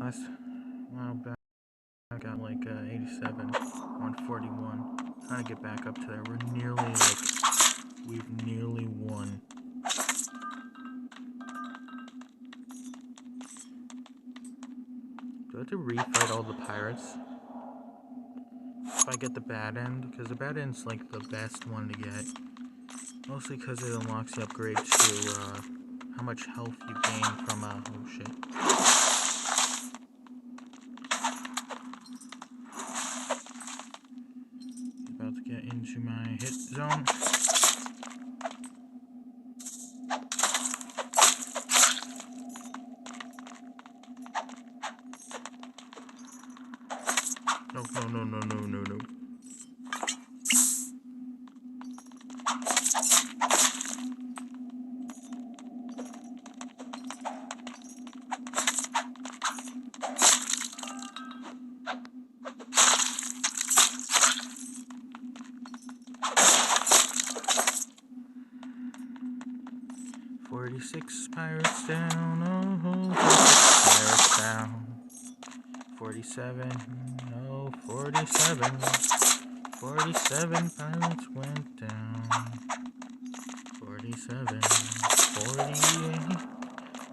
Last while back, I got like 87, 141. Trying to get back up to that. We've nearly won. Do I have to refight all the pirates? If I get the bad end, because the bad end's like the best one to get. Mostly because it unlocks the upgrades to how much health you gain from oh shit. About to get into my hit zone. No. 46 pirates down, oh, 46 pirates down. 47, no, 47. 47 pirates went down. 47, 48.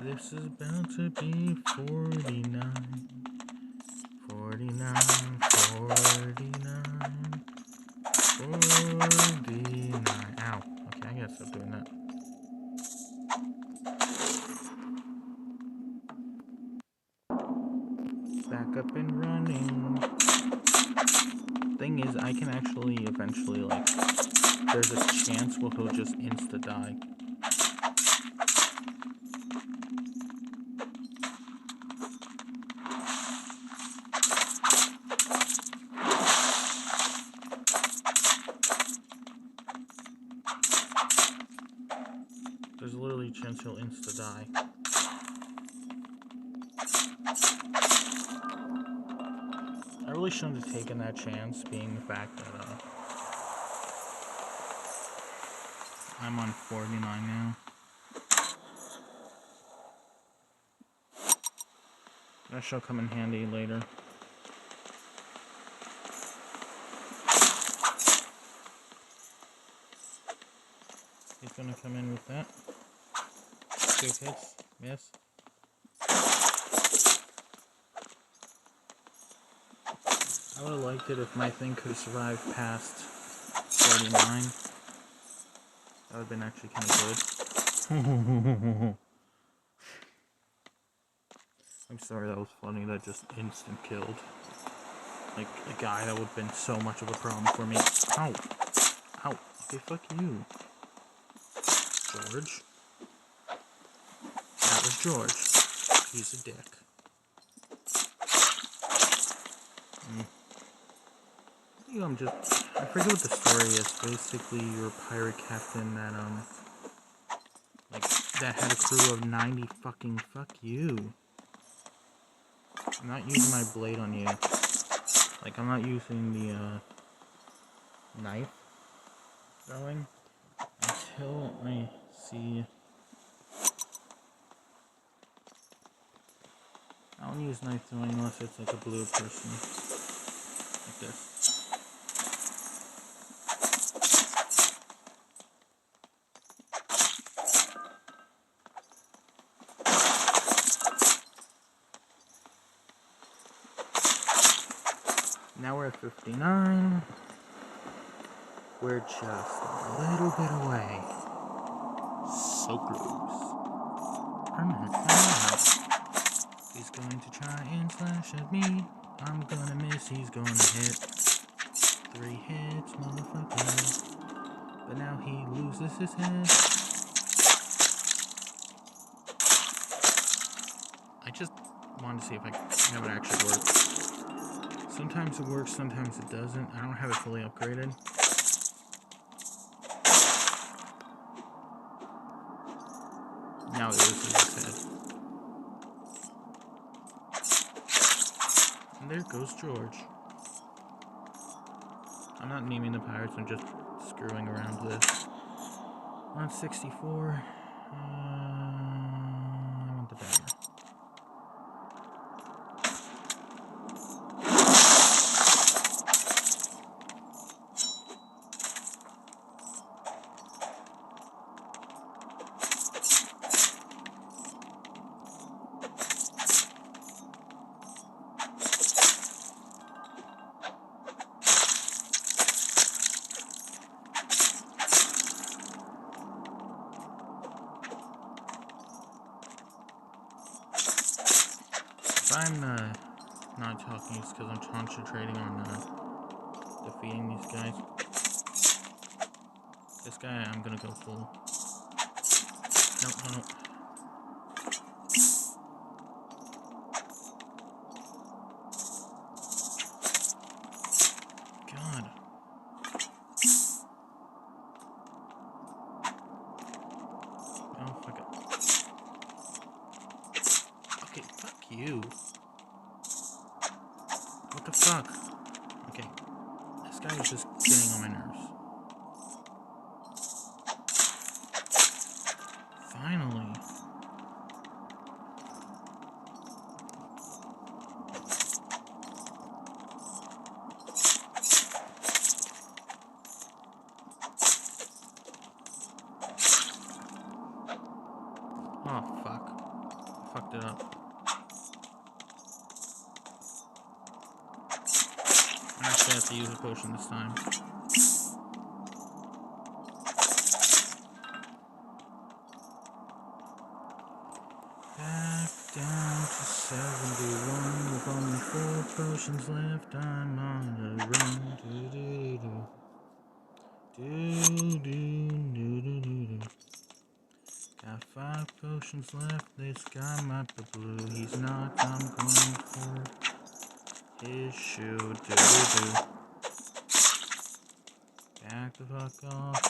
This is about to be 49. 49, 49, 49. Ow. Okay, I gotta stop doing that. Back up and running. Thing is, I can actually eventually, like, there's a chance where he'll just insta-die. There's literally a chance he'll insta-die. I really shouldn't have taken that chance, being the fact that, I'm on 49 now. That shall come in handy later. He's gonna come in with that. 2 hits. Miss. I would have liked it if my thing could have survived past 49. That would have been actually kind of good. I'm sorry, that was funny. That just instant killed. Like, a guy that would have been so much of a problem for me. Ow! Ow! Okay, fuck you. George. That was George. He's a dick. I forget what the story is. Basically, you're a pirate captain that, that had a crew of 90 fucking, fuck you. I'm not using my blade on you. Like, I'm not using the, knife throwing until I see. I don't use knife throwing unless it's like a blue person. Like this. Now we're at 59. We're just a little bit away. So close. He's going to try and slash at me. I'm gonna miss, he's gonna hit. 3 hits, motherfucker. But now he loses his head. I just wanted to see if that would actually work. Sometimes it works, sometimes it doesn't. I don't have it fully upgraded. Now it loses his head. And there goes George. I'm not naming the pirates, I'm just screwing around with this. 164. I want the dagger. If I'm not talking, it's because I'm concentrating on defeating these guys. This guy, I'm gonna go full. No. God. Oh, fuck it. Okay, fuck you. What the fuck? Okay. This guy is just getting on my nerves. Finally. Oh, fuck. I fucked it up. I actually have to use a potion this time. Back down to 71 with only 4 potions left. I'm on the run. Got 5 potions left. This guy might be blue. He's not. I'm going for his shoe. Back the fuck off.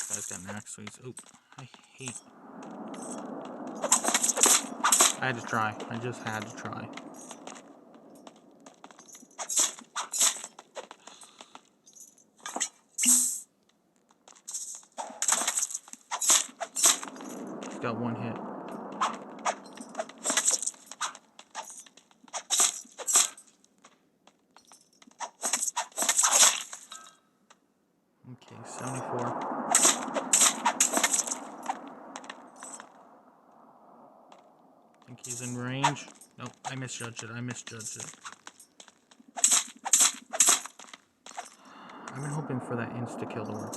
Guy's got an axe, so he's. Oh, I hate. I had to try. I just had to try. He's got 1 hit. Okay, 74. Think he's in range? Nope, I misjudged it. I've been hoping for that insta-kill to work.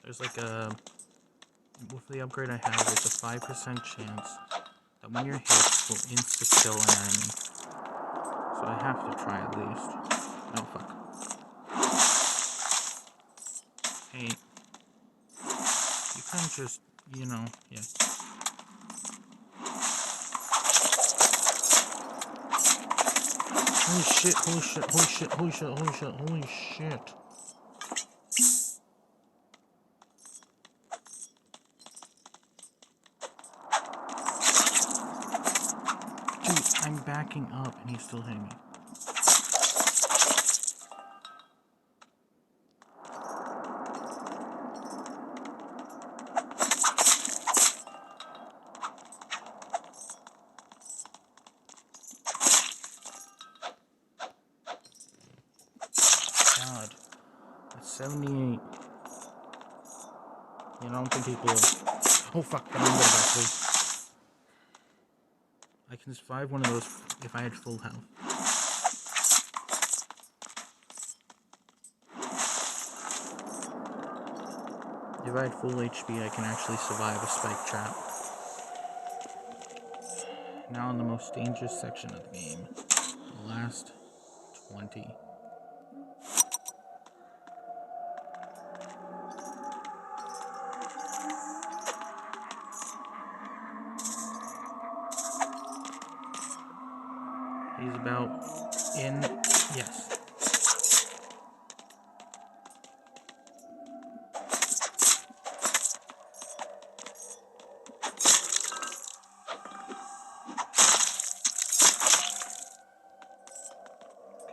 There's like a... With the upgrade I have, there's a 5% chance that when you're hit, will insta-kill an enemy. So I have to try at least. Oh, fuck. Hey. You can't just, you know, yeah. Holy shit. Dude, I'm backing up and he's still hitting me. God. That's 78. I don't think people will. Oh fuck, I'm good actually. I can survive one of those if I had full health. If I had full HP, I can actually survive a spike trap. Now in the most dangerous section of the game. The last 20. He's about in. Yes.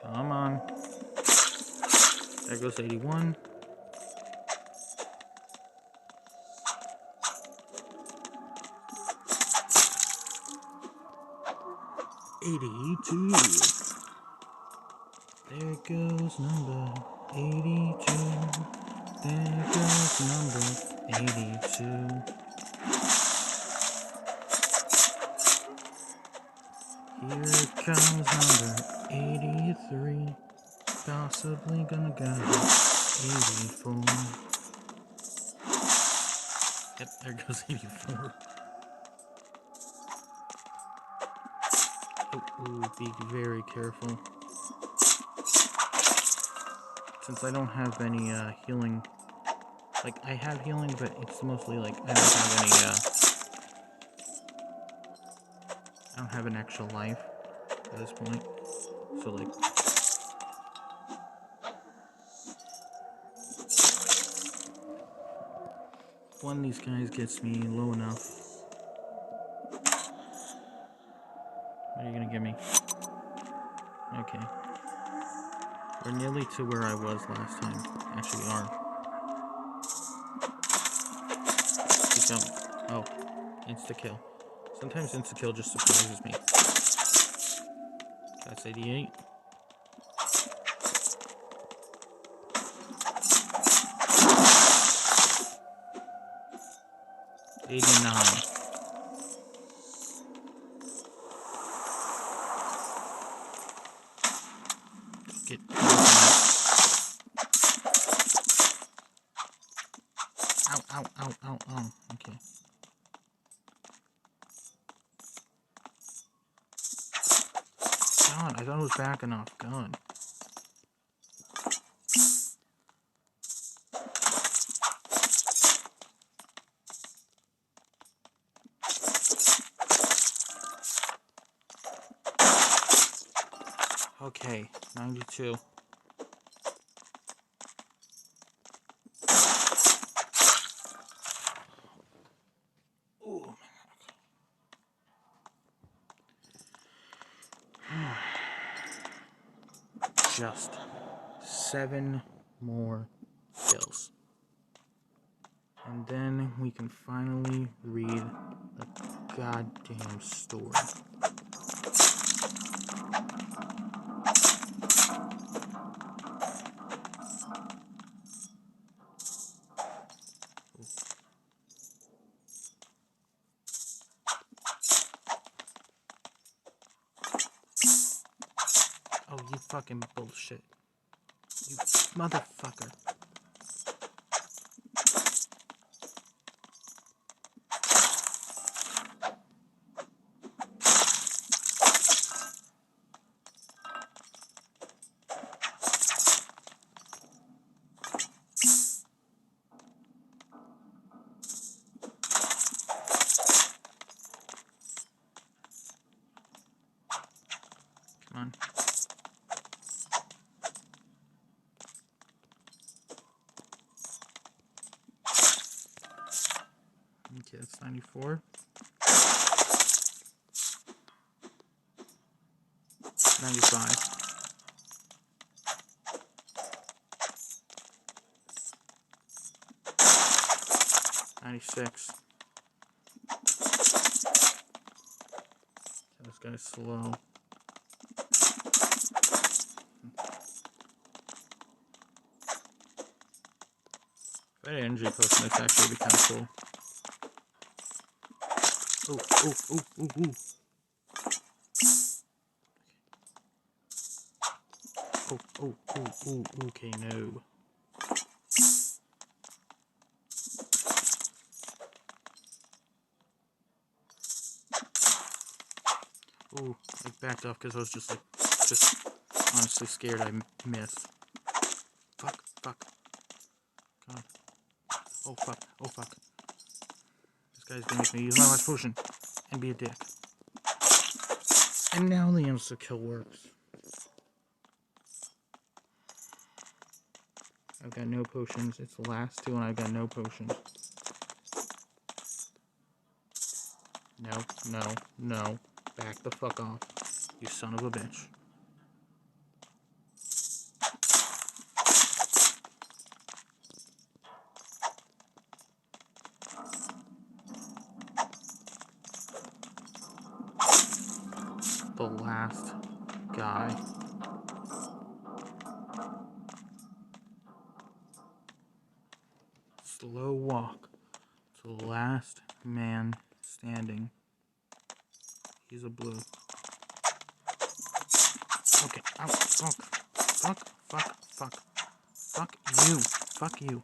Come on. There goes 81. There goes number 82. There goes number 82. Here comes number 83. Possibly gonna go 84. Yep, there goes 84. Oh, be very careful. Since I don't have any healing, like I have healing, but it's mostly like I don't have any I don't have an extra life at this point. So like one of these guys gets me low enough. What are you gonna give me? Okay. We're nearly to where I was last time. Actually, we are. Keep going. Oh, insta-kill. Sometimes insta-kill just surprises me. That's 88. 89. Get ow, ow, ow, ow, ow. Okay. God, I thought it was back enough. God. Okay, 92. Ooh, man. Just 7 more kills. And then we can finally read the goddamn story. Oh, you fucking bullshit. You motherfucker. Come on. Okay, that's 94. 95. 96. This guy's slow. If I had an energy potion, this actually would be kind of cool. Ooh. Okay, no. Ooh, I backed off because I was just honestly scared I miss. Fuck. God. Oh fuck. This guy's gonna make me use my last potion and be a dick. And now the insta-kill works. I've got no potions. It's the last two and I've got no potions. No. Back the fuck off. You son of a bitch. The last guy. Slow walk to the last man standing. He's a blue. Okay, ow, fuck You. Fuck you.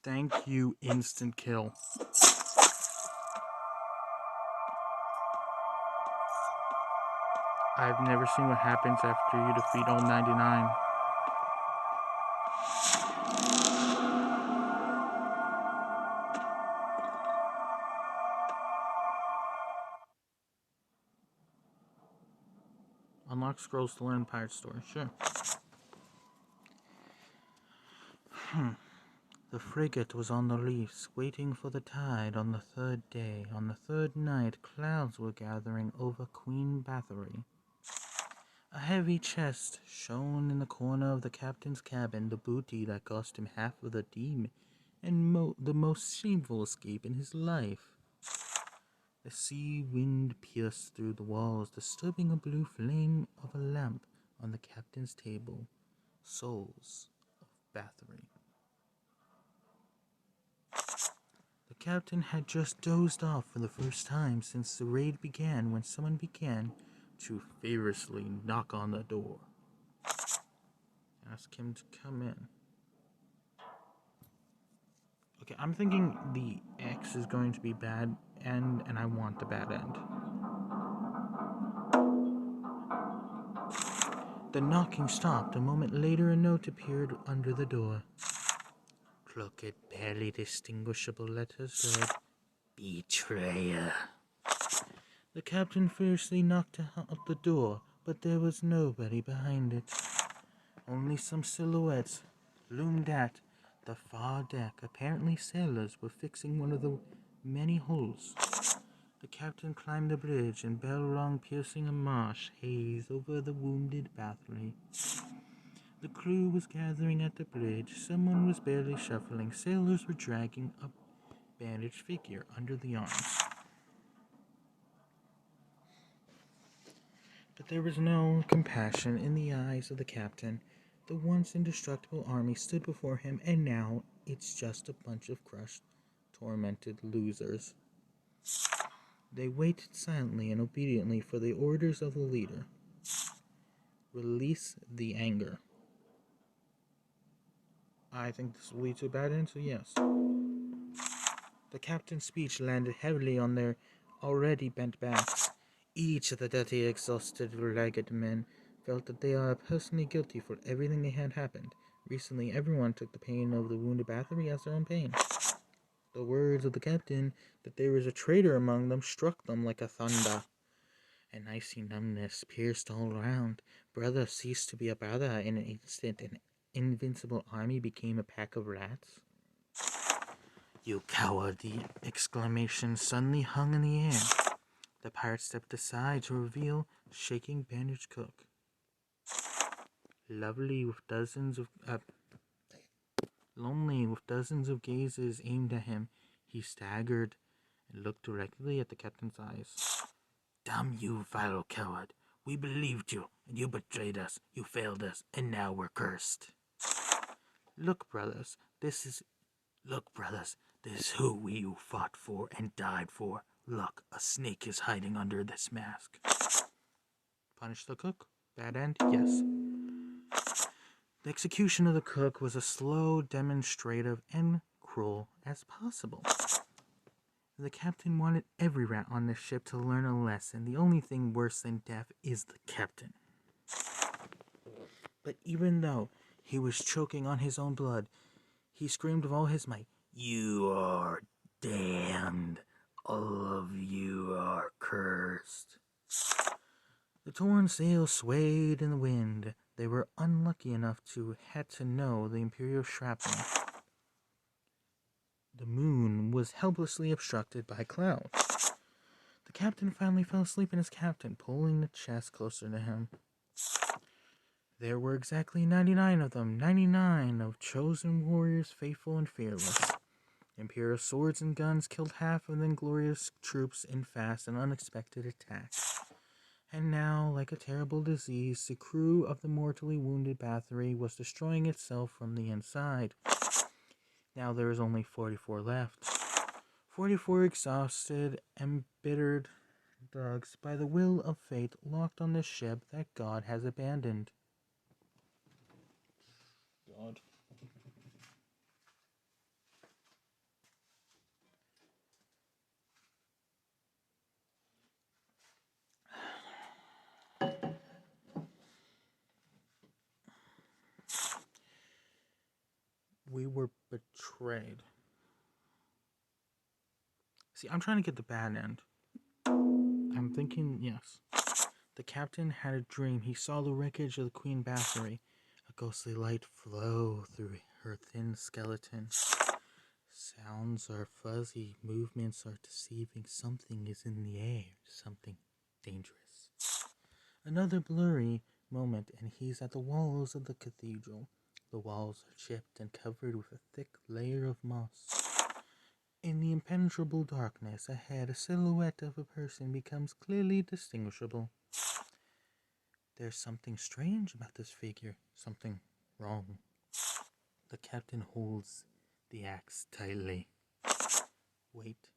Thank you, instant kill. I've never seen what happens after you defeat all 99. Unlock scrolls to learn pirate story. Sure. The frigate was on the reefs, waiting for the tide on the third day. On the third night, clouds were gathering over Queen Bathory. A heavy chest shone in the corner of the captain's cabin, the booty that cost him half of the team, and the most shameful escape in his life. The sea wind pierced through the walls, disturbing a blue flame of a lamp on the captain's table. Souls of Bathory. The captain had just dozed off for the first time since the raid began when someone began to feverishly knock on the door. Ask him to come in. Okay, I'm thinking the X is going to be bad end, and I want the bad end. The knocking stopped. A moment later, a note appeared under the door. Crooked, barely distinguishable letters read, "Betrayer." The captain fiercely knocked out the door, but there was nobody behind it. Only some silhouettes loomed at the far deck. Apparently sailors were fixing one of the many holes. The captain climbed the bridge, and bell rung, piercing a marsh haze over the wounded Bathory. The crew was gathering at the bridge. Someone was barely shuffling. Sailors were dragging a bandaged figure under the arms. But there was no compassion in the eyes of the captain. The once indestructible army stood before him, and now it's just a bunch of crushed, tormented losers. They waited silently and obediently for the orders of the leader. Release the anger. I think this will lead to a bad end, so yes. The captain's speech landed heavily on their already bent backs. Each of the dirty, exhausted, ragged men felt that they are personally guilty for everything that had happened. Recently, everyone took the pain of the wounded Bathory as their own pain. The words of the captain that there was a traitor among them struck them like a thunder. An icy numbness pierced all round. Brother ceased to be a brother. In an instant, an invincible army became a pack of rats. "You coward!" The exclamation suddenly hung in the air. The pirate stepped aside to reveal shaking bandaged cook. Lonely with dozens of gazes aimed at him, he staggered and looked directly at the captain's eyes. "Damn you, vile coward! We believed you, and you betrayed us. You failed us, and now we're cursed. Look, brothers, this is who you fought for and died for. Look, a snake is hiding under this mask." Punish the cook? Bad end? Yes. The execution of the cook was as slow, demonstrative, and cruel as possible. The captain wanted every rat on the ship to learn a lesson. The only thing worse than death is the captain. But even though he was choking on his own blood, he screamed with all his might, "You are damned. All of you are cursed." The torn sails swayed in the wind. They were unlucky enough to had to know the Imperial shrapnel. The moon was helplessly obstructed by clouds. The captain finally fell asleep in his cabin, pulling the chest closer to him. There were exactly 99 of them, 99 of chosen warriors, faithful and fearless. Imperial swords and guns killed half of the inglorious troops in fast and unexpected attacks. And now, like a terrible disease, the crew of the mortally wounded Bathory was destroying itself from the inside. Now there is only 44 left. 44 exhausted, embittered dogs by the will of fate locked on the ship that God has abandoned. God. We were betrayed. See, I'm trying to get the bad end. I'm thinking, yes. The captain had a dream. He saw the wreckage of the Queen Bathory. A ghostly light flow through her thin skeleton. Sounds are fuzzy. Movements are deceiving. Something is in the air. Something dangerous. Another blurry moment, and he's at the walls of the cathedral. The walls are chipped and covered with a thick layer of moss. In the impenetrable darkness ahead, a silhouette of a person becomes clearly distinguishable. There's something strange about this figure, something wrong. The captain holds the axe tightly. Wait.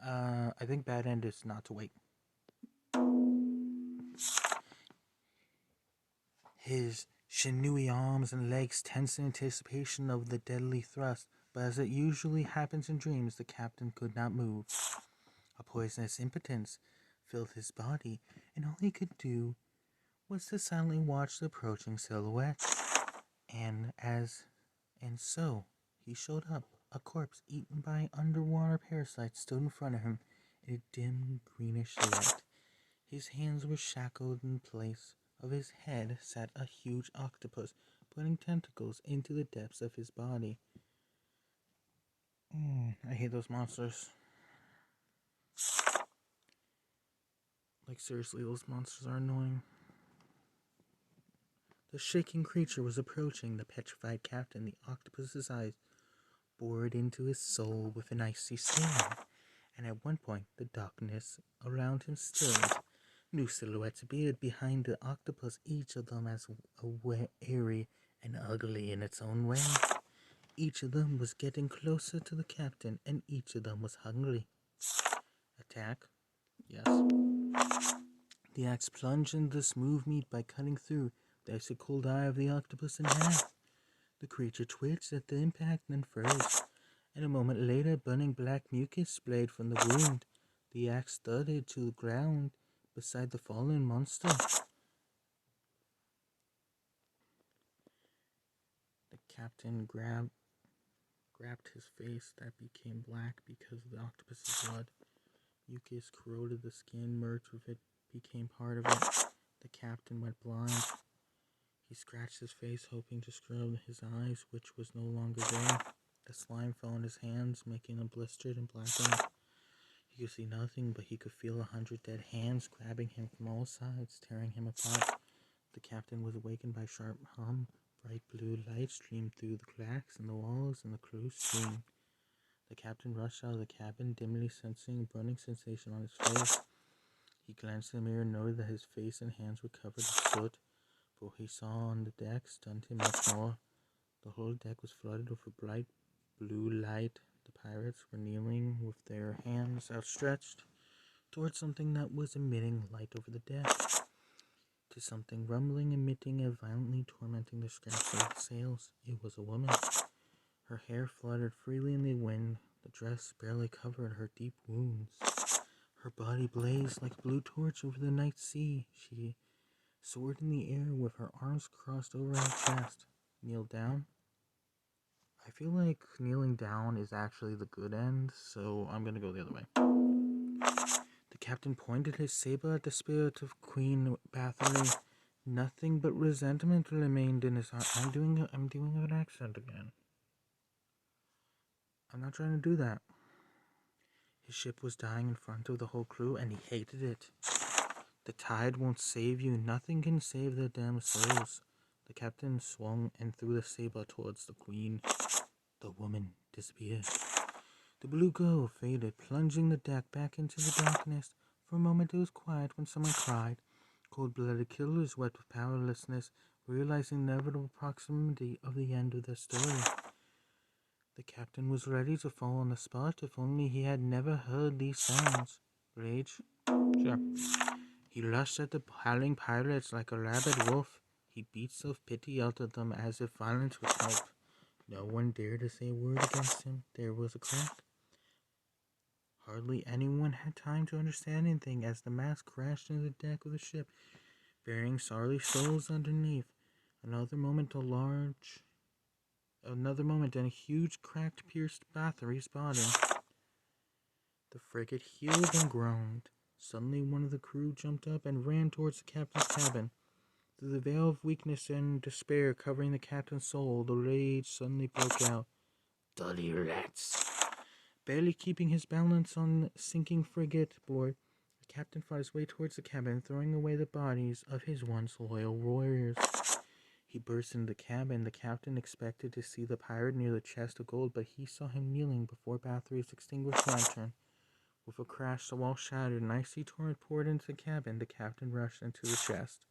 I think bad end is not to wait. His sinewy arms and legs tense in anticipation of the deadly thrust, but as it usually happens in dreams, the captain could not move. A poisonous impotence filled his body, and all he could do was to silently watch the approaching silhouette. And so he showed up. A corpse eaten by underwater parasites stood in front of him in a dim greenish light. His hands were shackled in place. Of his head sat a huge octopus, putting tentacles into the depths of his body. I hate those monsters. Like, seriously, those monsters are annoying. The shaking creature was approaching the petrified captain. The octopus's eyes bored into his soul with an icy stare, and at one point the darkness around him stilled. New silhouettes appeared behind the octopus, each of them as airy and ugly in its own way. Each of them was getting closer to the captain, and each of them was hungry. Attack? Yes. The axe plunged into the smooth meat by cutting through the icy cold eye of the octopus in half. The creature twitched at the impact and then froze, and a moment later burning black mucus splayed from the wound. The axe thudded to the ground beside the fallen monster. The captain grabbed his face that became black because of the octopus's blood. Mucus corroded the skin, merged with it, became part of it. The captain went blind. He scratched his face, hoping to scrub his eyes, which was no longer there. The slime fell on his hands, making them blistered and blackened. He could see nothing, but he could feel 100 dead hands grabbing him from all sides, tearing him apart. The captain was awakened by a sharp hum. Bright blue light streamed through the cracks in the walls, and the crew screamed. The captain rushed out of the cabin, dimly sensing a burning sensation on his face. He glanced in the mirror and noted that his face and hands were covered with soot. But what he saw on the deck stunned him much more. The whole deck was flooded with a bright blue light. The pirates were kneeling with their hands outstretched towards something that was emitting light over the deck. To something rumbling, emitting, and violently tormenting the scraps of the sails. It was a woman. Her hair fluttered freely in the wind. The dress barely covered her deep wounds. Her body blazed like a blue torch over the night sea. She soared in the air with her arms crossed over her chest. Kneel down? I feel like kneeling down is actually the good end, so I'm gonna go the other way. The captain pointed his saber at the spirit of Queen Bathory. Nothing but resentment remained in his heart. I'm doing an accent again. I'm not trying to do that. His ship was dying in front of the whole crew, and he hated it. The tide won't save you. Nothing can save their damn souls. The captain swung and threw the saber towards the queen. The woman disappeared. The blue glow faded, plunging the deck back into the darkness. For a moment it was quiet when someone cried. Cold-blooded killers wept with powerlessness, realizing the inevitable proximity of the end of their story. The captain was ready to fall on the spot if only he had never heard these sounds. Rage? Sure. He rushed at the howling pirates like a rabid wolf. He beat self-pity out of them as if violence would help. No one dared to say a word against him. There was a crack. Hardly anyone had time to understand anything as the mass crashed into the deck of the ship, burying sorry souls underneath. Another moment and a huge crack pierced Bathory's body. The frigate heeled and groaned. Suddenly one of the crew jumped up and ran towards the captain's cabin. Through the veil of weakness and despair covering the captain's soul, the rage suddenly broke out. Dirty rats! Barely keeping his balance on the sinking frigate board, the captain fought his way towards the cabin, throwing away the bodies of his once loyal warriors. He burst into the cabin. The captain expected to see the pirate near the chest of gold, but he saw him kneeling before Bathory's extinguished lantern. With a crash, the wall shattered, an icy torrent poured into the cabin. The captain rushed into the chest.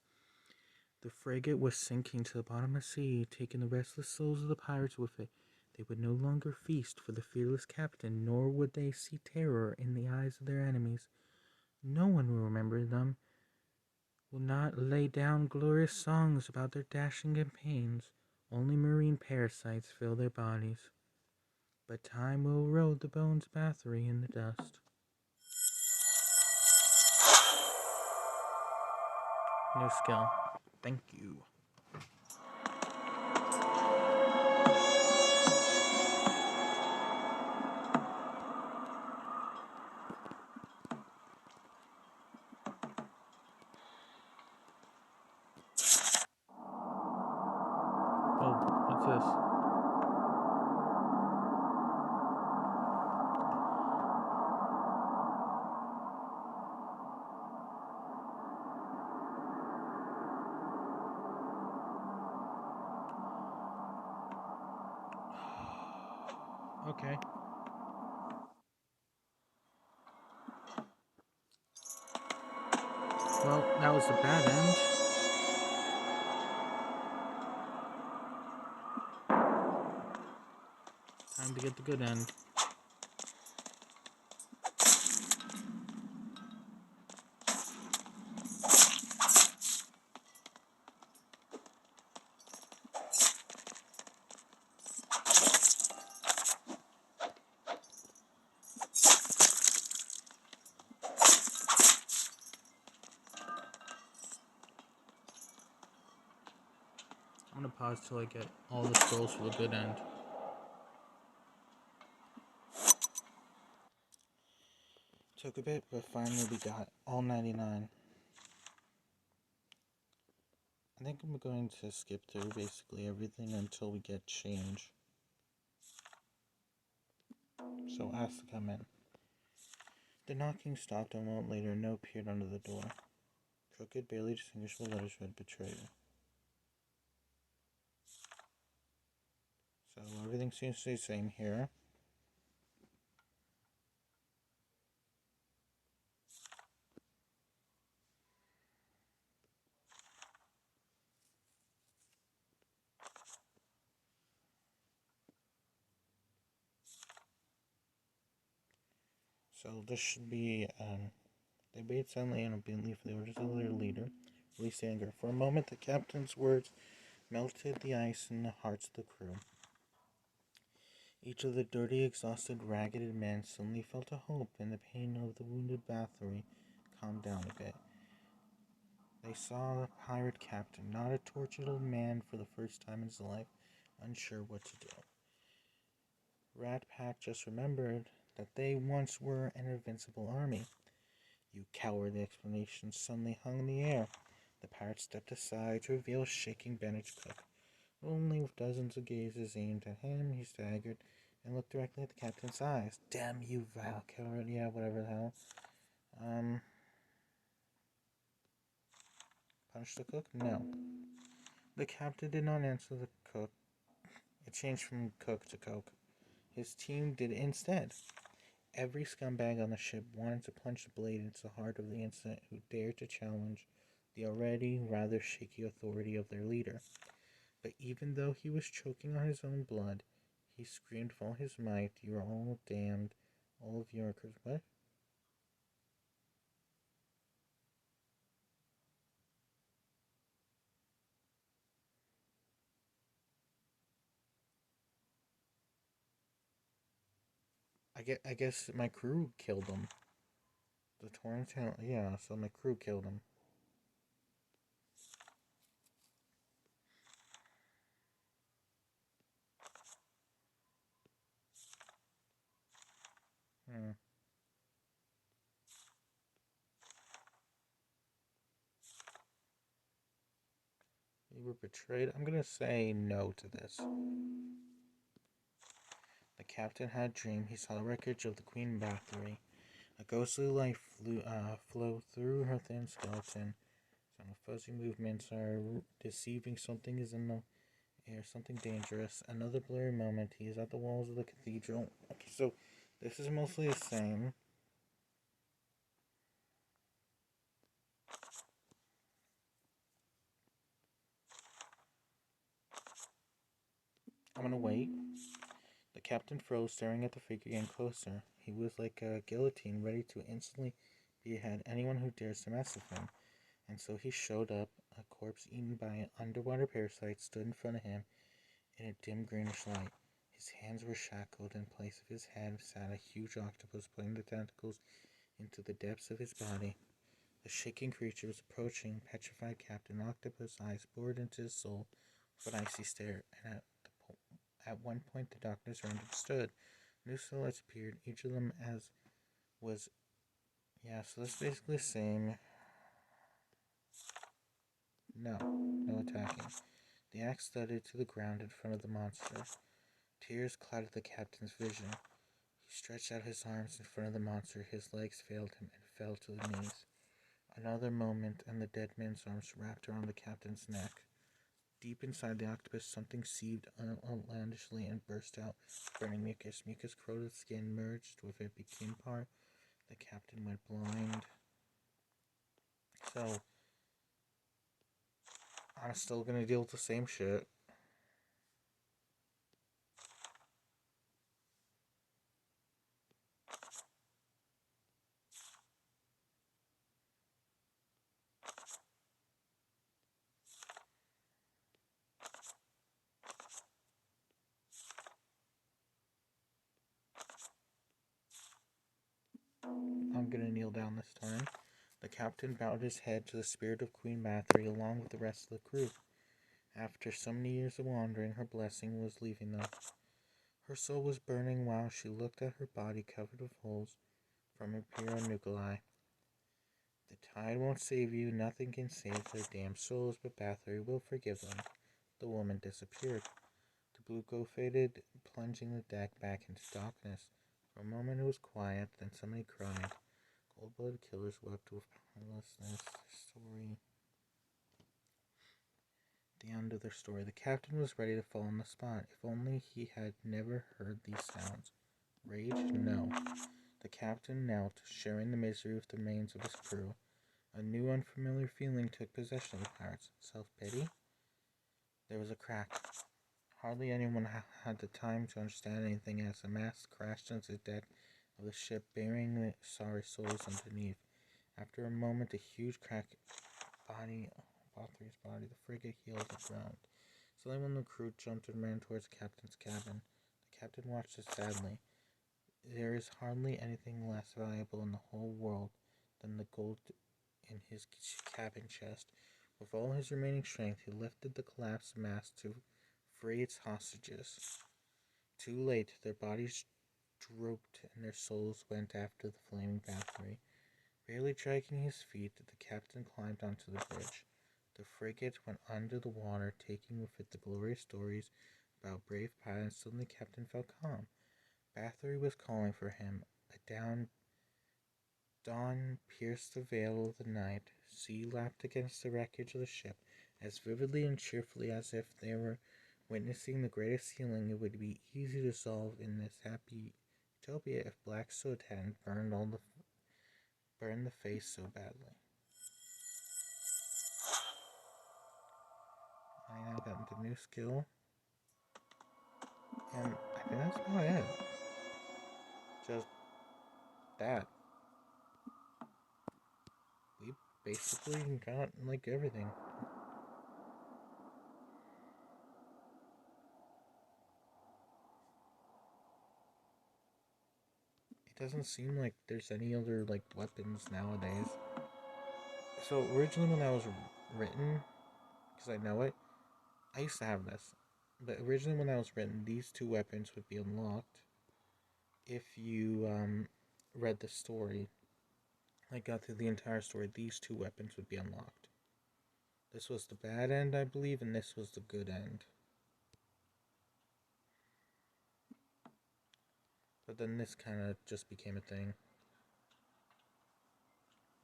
The frigate was sinking to the bottom of the sea, taking the restless souls of the pirates with it. They would no longer feast for the fearless captain, nor would they see terror in the eyes of their enemies. No one will remember them, will not lay down glorious songs about their dashing campaigns. Only marine parasites fill their bodies. But time will erode the bones of Bathory in the dust. New skill. Thank you. Oh, what's this? Okay. Well, that was a bad end. Time to get the good end. I'm gonna pause till I get all the scrolls for the good end. Took a bit, but finally we got all 99. I think I'm going to skip through basically everything until we get change. So ask to come in. The knocking stopped, and a moment later a note appeared under the door. Crooked, barely distinguishable letters read betrayal. So everything seems to be the same here. So this should be, they bade suddenly and obediently for the orders of their leader, released anger. For a moment, the captain's words melted the ice in the hearts of the crew. Each of the dirty, exhausted, ragged men suddenly felt a hope, and the pain of the wounded Bathory calmed down a bit. They saw the pirate captain, not a tortured old man for the first time in his life, unsure what to do. Rat Pack just remembered that they once were an invincible army. You coward, the explanation suddenly hung in the air. The pirate stepped aside to reveal a shaking Benedict Cook. Only with dozens of gazes aimed at him, he staggered and looked directly at the captain's eyes. Damn you, vile coward. Yeah, whatever the hell. Punch the cook? No. The captain did not answer the cook. It changed from cook to coke. His team did instead. Every scumbag on the ship wanted to punch the blade into the heart of the innocent who dared to challenge the already rather shaky authority of their leader. But even though he was choking on his own blood, He screamed with all his might, "You are all damned, all of you are cursed." What? I guess my crew killed him. The torrent, yeah, so my crew killed him. Hmm. You were betrayed? I'm gonna say no to this. The captain had a dream. He saw the wreckage of the Queen Bathory. A ghostly light flowed through her thin skeleton. Some fuzzy movements are deceiving. Something is in the air, something dangerous. Another blurry moment. He is at the walls of the cathedral. Okay, so this is mostly the same. I'm gonna wait. The captain froze, staring at the figure getting closer. He was like a guillotine, ready to instantly behead anyone who dares to mess with him. And so he showed up. A corpse eaten by an underwater parasite stood in front of him in a dim greenish light. His hands were shackled. In place of his head sat a huge octopus, putting the tentacles into the depths of his body. The shaking creature was approaching. Petrified Captain Octopus' eyes bored into his soul with an icy stare, and at one point the darkness around him stood. New silhouettes appeared, each of them as was. Yeah, so that's basically the same. No, no attacking. The axe thudded to the ground in front of the monster. Tears clouded the captain's vision. He stretched out his arms in front of the monster. His legs failed him and fell to the knees. Another moment, and the dead man's arms wrapped around the captain's neck. Deep inside the octopus, something seethed outlandishly and burst out, burning mucus. Mucus corroded skin, merged with it, became part. The captain went blind. So, I'm still gonna deal with the same shit. I'm gonna kneel down this time. The captain bowed his head to the spirit of Queen Bathory along with the rest of the crew. After so many years of wandering, her blessing was leaving them. Her soul was burning while she looked at her body covered with holes from her pyronuclei. The tide won't save you, nothing can save their damn souls, but Bathory will forgive them. The woman disappeared. The blue glow faded, plunging the deck back into darkness. For a moment it was quiet, then somebody cried. Cold-blooded killers wept with powerlessness. The end of their story. The captain was ready to fall on the spot. If only he had never heard these sounds. Rage? No. The captain knelt, sharing the misery with the remains of his crew. A new unfamiliar feeling took possession of the pirates. Self-pity? There was a crack. Hardly anyone had the time to understand anything as the mast crashed into the deck of the ship, burying the sorry souls underneath. After a moment, a huge crack Bathory's body, the frigate heeled the ground. Suddenly one of the crew jumped and ran towards the captain's cabin. The captain watched it sadly. There is hardly anything less valuable in the whole world than the gold in his cabin chest. With all his remaining strength, he lifted the collapsed mast to free its hostages. Too late, their bodies drooped and their souls went after the flaming Bathory. Barely dragging his feet, the captain climbed onto the bridge. The frigate went under the water, taking with it the glorious stories about brave pilots. Suddenly, the captain felt calm. Bathory was calling for him. Dawn pierced the veil of the night. Sea lapped against the wreckage of the ship as vividly and cheerfully as if they were witnessing the greatest healing it would be easy to solve in this happy utopia if black soot hadn't burned the face so badly. I now got the new skill, and I think that's about it. Just that. We basically got, like, everything. It doesn't seem like there's any other, like, weapons nowadays. So, originally when that was written, because I know it, I used to have this. But originally when that was written, these two weapons would be unlocked if you, read the story. Like, got through the entire story, these two weapons would be unlocked. This was the bad end, I believe, and this was the good end. But then this kind of just became a thing.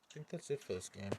I think that's it for this game.